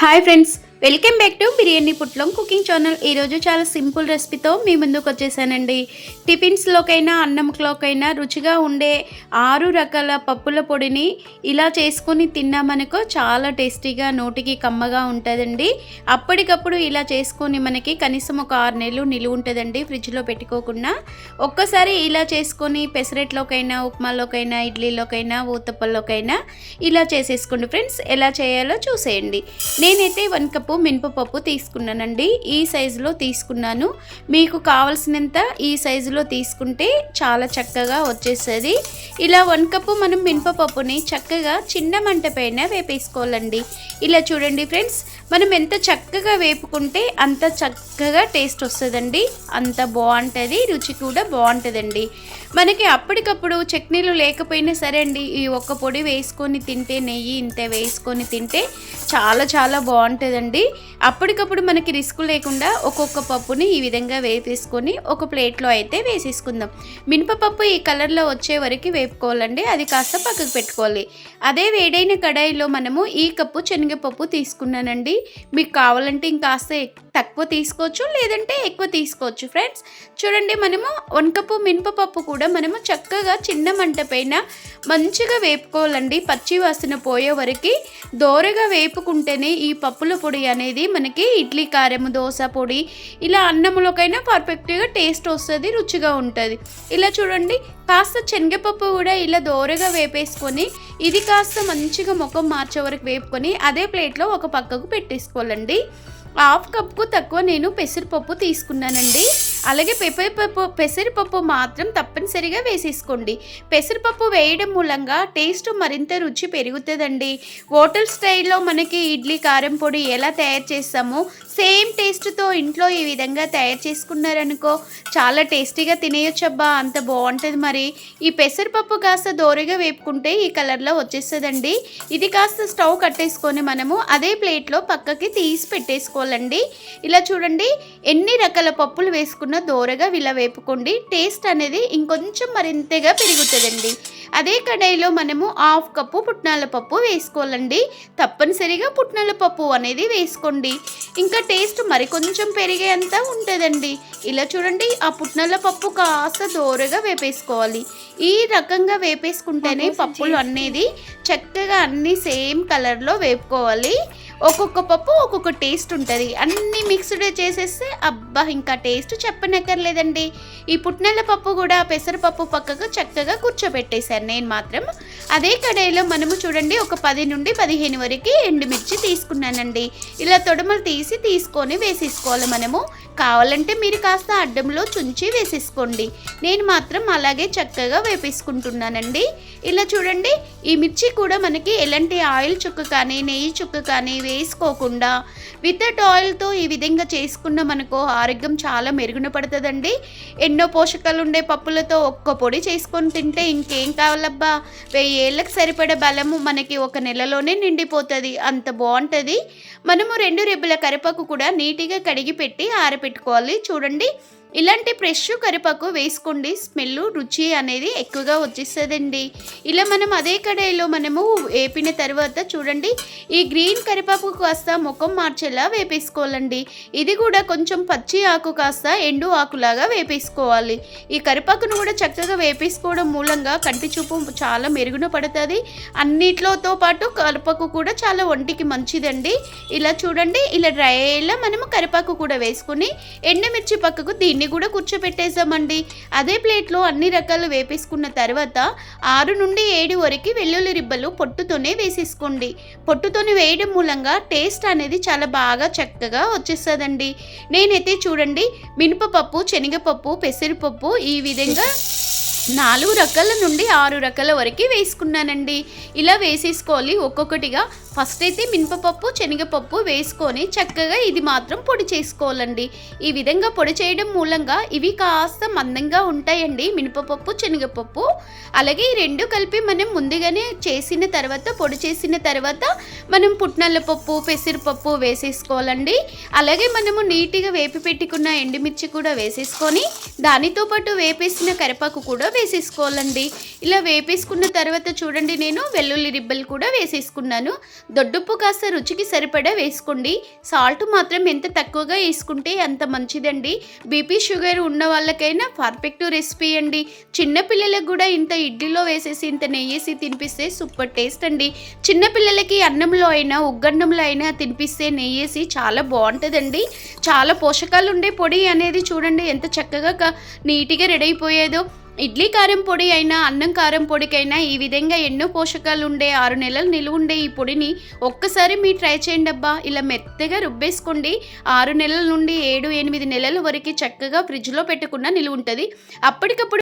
Hi friends, welcome back to biryani పుట్లం cooking channel. ఈరోజు చాలా సింపుల్ రెసిపీతో మీ ముందుకు వచ్చేసానండి. టిఫిన్స్లోకైనా అన్నంలోకైనా రుచిగా ఉండే 6 రకాల పప్పుల పొడిని ఇలా చేసుకొని తిన్నామనుకో చాలా టేస్టీగా నోటికి కమ్మగా ఉంటుందండి. అప్పటికప్పుడు ఇలా చేసుకొని మనకి కనీసం ఒక 6 నెలలు నిలువ ఉంటుందండి ఫ్రిడ్జ్లో పెట్టుకోకుండా. ఒక్కసారి ఇలా చేసుకొని పెసరెట్లోకైనా, ఉప్మాలోకైనా, ఇడ్లీలోకైనా, ఊతప్పల్లోకైనా ఇలా చేసేసుకోండి ఫ్రెండ్స్. ఎలా చేయాలో చూసేయండి. నేనైతే 1 కప్పు మినపప్పు తీసుకున్నానండి. ఈ సైజులో తీసుకున్నాను. మీకు కావాల్సినంత ఈ సైజులో తీసుకుంటే చాలా చక్కగా వచ్చేస్తుంది. ఇలా 1 కప్పు మనం మినపప్పుని చక్కగా చిన్న మంట పైన వేపేసుకోవాలండి. ఇలా చూడండి ఫ్రెండ్స్, మనం ఎంత చక్కగా వేపుకుంటే అంత చక్కగా టేస్ట్ వస్తుందండి. అంత బాగుంటుంది, రుచి కూడా బాగుంటుందండి. మనకి అప్పటికప్పుడు చట్నీలు లేకపోయినా సరే అండి, ఈ ఒక్క పొడి వేసుకొని తింటే, నెయ్యి ఇంత వేసుకొని తింటే చాలా చాలా బాగుంటుందండి. అప్పటికప్పుడు మనకి రిస్క్ లేకుండా ఒక్కొక్క పప్పుని ఈ విధంగా వేపేసుకొని ఒక ప్లేట్లో అయితే వేసేసుకుందాం. మినపప్పు ఈ కలర్లో వచ్చే వరకు వేపుకోవాలండి. అది కాస్త పక్కకు పెట్టుకోవాలి. అదే వేడైన కడాయిలో మనము ఈ కప్పు శనగపప్పు తీసుకున్నానండి. మీకు కావాలంటే ఇంకాస్త తక్కువ తీసుకోవచ్చు, లేదంటే ఎక్కువ తీసుకోవచ్చు ఫ్రెండ్స్. చూడండి, మనము 1 కప్పు మినపప్పు కూడా మనము చక్కగా చిన్న మంట పైన మంచిగా వేపుకోవాలండి. పచ్చి వాసన పోయే వరకు దోరగా వేపుకుంటేనే ఈ పప్పుల పొడి అనేది మనకి ఇడ్లీ కారం, దోశ పొడి, ఇలా అన్నంలోకైనా పర్ఫెక్ట్గా టేస్ట్ వస్తుంది, రుచిగా ఉంటుంది. ఇలా చూడండి, కాస్త శనగపప్పు కూడా ఇలా దోరగా వేపేసుకొని ఇది కాస్త మంచిగా ముఖం మార్చే వరకు వేపుకొని అదే ప్లేట్లో ఒక పక్కకు పెట్టేసుకోవాలండి. 1/2 కప్కు తక్కువ నేను పెసరపప్పు తీసుకున్నానండి. అలాగే పెసరపప్పు మాత్రం తప్పనిసరిగా వేసేసుకోండి. పెసరపప్పు వేయడం మూలంగా టేస్ట్ మరింత రుచి పెరుగుతుందండి. హోటల్ స్టైల్లో మనకి ఇడ్లీ కారం పొడి ఎలా తయారు చేస్తామో సేమ్ టేస్ట్తో ఇంట్లో ఈ విధంగా తయారు చేసుకున్నారనుకో చాలా టేస్టీగా తినేయొచ్చబ్బా, అంత బాగుంటుంది. మరి ఈ పెసరపప్పు కాస్త దోరగా వేపుకుంటే ఈ కలర్లో వచ్చేస్తుందండి. ఇది కాస్త స్టవ్ కట్టేసుకొని మనము అదే ప్లేట్లో పక్కకి తీసి పెట్టేసుకోవాలండి. ఇలా చూడండి, ఎన్ని రకాల పప్పులు వేసుకున్న దోరగా ఇలా వేపుకోండి. టేస్ట్ అనేది ఇంకొంచెం మరింతగా పెరుగుతుందండి. అదే కడాయిలో మనము 1/2 కప్పు పుట్నాల పప్పు వేసుకోవాలండి. తప్పనిసరిగా పుట్నాల పప్పు అనేది వేసుకోండి. ఇంకా టేస్ట్ మరికొంచెం పెరిగేంత ఉంటుందండి. ఇలా చూడండి, ఆ పుట్నాల పప్పు కాస్త దోరగా వేపేసుకోవాలి. ఈ రకంగా వేపేసుకుంటేనే పప్పులు అనేది చక్కగా అన్నీ సేమ్ కలర్లో వేపుకోవాలి. ఒక్కొక్క పప్పు ఒక్కొక్క టేస్ట్ ఉంటుంది. అన్నీ మిక్స్డ్ చేసేస్తే అబ్బా ఇంకా టేస్ట్ చెప్పనక్కర్లేదండి. ఈ పుట్నాల పప్పు కూడా పెసరపప్పు పక్కకు చక్కగా కూర్చోబెట్టేశాను నేను మాత్రం. అదే కడాయిలో మనము చూడండి, ఒక 10 నుండి 15 వరకు ఎండుమిర్చి తీసుకున్నానండి. ఇలా తొడమలు తీసుకొని వేసేసుకోవాలి. మనము కావాలంటే మీరు కాస్త అడ్డంలో చుంచి వేసేసుకోండి. నేను మాత్రం అలాగే చక్కగా వేపేసుకుంటున్నానండి. ఇలా చూడండి, ఈ మిర్చి కూడా మనకి ఎలాంటి ఆయిల్ చుక్క కానీ నెయ్యి చుక్క కానీ వేసుకోకుండా వితౌట్ ఆయిల్తో ఈ విధంగా చేసుకున్న మనకు ఆరోగ్యం చాలా మెరుగున పడుతుందండి. ఎన్నో పోషకాలు ఉండే పప్పులతో ఒక్క పొడి చేసుకొని తింటే ఇంకేం కావాలబ్బా, 1000 ఏళ్ళకి సరిపడే బలము మనకి 1 నెలలోనే నిండిపోతుంది. అంత బాగుంటుంది. మనము 2 రెబ్బల కరివేపాకు కూడా నీట్గా కడిగి పెట్టి ఆరబెట్టుకోవాలి. చూడండి, ఇలాంటి ఫ్రెష్ కరివేపాకు వేసుకోండి. స్మెల్, రుచి అనేది ఎక్కువగా వచ్చేస్తుందండి. ఇలా మనం అదే కడాయిలో మనము వేపిన తర్వాత చూడండి, ఈ గ్రీన్ కరివేపాకు కాస్త ముఖం మార్చేలా వేపేసుకోవాలండి. ఇది కూడా కొంచెం పచ్చి ఆకు కాస్త ఎండు ఆకులాగా వేపేసుకోవాలి. ఈ కరివేపాకును కూడా చక్కగా వేపేసుకోవడం మూలంగా కంటి చూపు చాలా మెరుగున పడుతుంది. అన్నిట్లోతో పాటు కరివేపాకు కూడా చాలా ఒంటికి మంచిదండి. ఇలా చూడండి, ఇలా డ్రై అయ్యేలా మనము కరివేపాకు కూడా వేసుకుని ఎండుమిర్చి పక్కకు దీన్ని కూడా కూర్చోబెట్టేసామండి. అదే ప్లేట్లో అన్ని రకాలు వేపేసుకున్న తర్వాత 6 నుండి 7 వరకు వెల్లుల్లి రిబ్బలు పొట్టుతోనే వేసేసుకోండి. పొట్టుతోనే వేయడం మూలంగా టేస్ట్ అనేది చాలా బాగా చక్కగా వచ్చేస్తుందండి. నేనైతే చూడండి, మినపప్పు, శనగపప్పు, పెసరపప్పు ఈ విధంగా 4 రకాల నుండి 6 రకాల వరకు వేసుకున్నానండి. ఇలా వేసేసుకోవాలి ఒక్కొక్కటిగా. ఫస్ట్ అయితే మినపప్పు, శనగపప్పు వేసుకొని చక్కగా ఇది మాత్రం పొడి చేసుకోవాలండి. ఈ విధంగా పొడి చేయడం మూలంగా ఇవి కాస్త మందంగా ఉంటాయండి, మినపప్పు, శనగపప్పు. అలాగే ఈ 2 కలిపి మనం ముందుగానే చేసిన తర్వాత, పొడి చేసిన తర్వాత మనం పుట్నాల పప్పు, పెసరపప్పు వేసేసుకోవాలండి. అలాగే మనము నీట్గా వేపి పెట్టుకున్న ఎండుమిర్చి కూడా వేసేసుకొని దానితో పాటు వేపేసిన కరివేపాకు కూడా వేసేసుకోవాలండి. ఇలా వేపేసుకున్న తర్వాత చూడండి, నేను వెల్లుల్లి రిబ్బలు కూడా వేసేసుకున్నాను. దొడ్డుప్పు కాస్త రుచికి సరిపడా వేసుకోండి. సాల్ట్ మాత్రం ఎంత తక్కువగా వేసుకుంటే అంత మంచిదండి. బీపీ షుగర్ ఉన్న వాళ్ళకైనా పర్ఫెక్ట్ రెసిపీ అండి. చిన్నపిల్లలకు కూడా ఇంత ఇడ్లీలో వేసేసి ఇంత నెయ్యేసి తినిపిస్తే సూపర్ టేస్ట్ అండి. చిన్నపిల్లలకి అన్నంలో అయినా ఉగ్గన్నంలో అయినా తినిపిస్తే నెయ్యేసి చాలా బాగుంటుందండి. చాలా పోషకాలు ఉండే పొడి అనేది చూడండి ఎంత చక్కగా నీట్గా రెడీ అయిపోయేదో. ఇడ్లీ కారం పొడి అయినా అన్నం కారం పొడికైనా ఈ విధంగా ఎన్నో పోషకాలు ఉండే 6 నెలలు నిలువ ఉండే ఈ పొడిని ఒక్కసారి మీరు ట్రై చేయండి అబ్బా. ఇలా మెత్తగా రుబ్బేసుకోండి. 6 నెలల నుండి 7-8 నెలల వరకు చక్కగా ఫ్రిడ్జ్లో పెట్టకుండా నిలువ ఉంటుంది. అప్పటికప్పుడు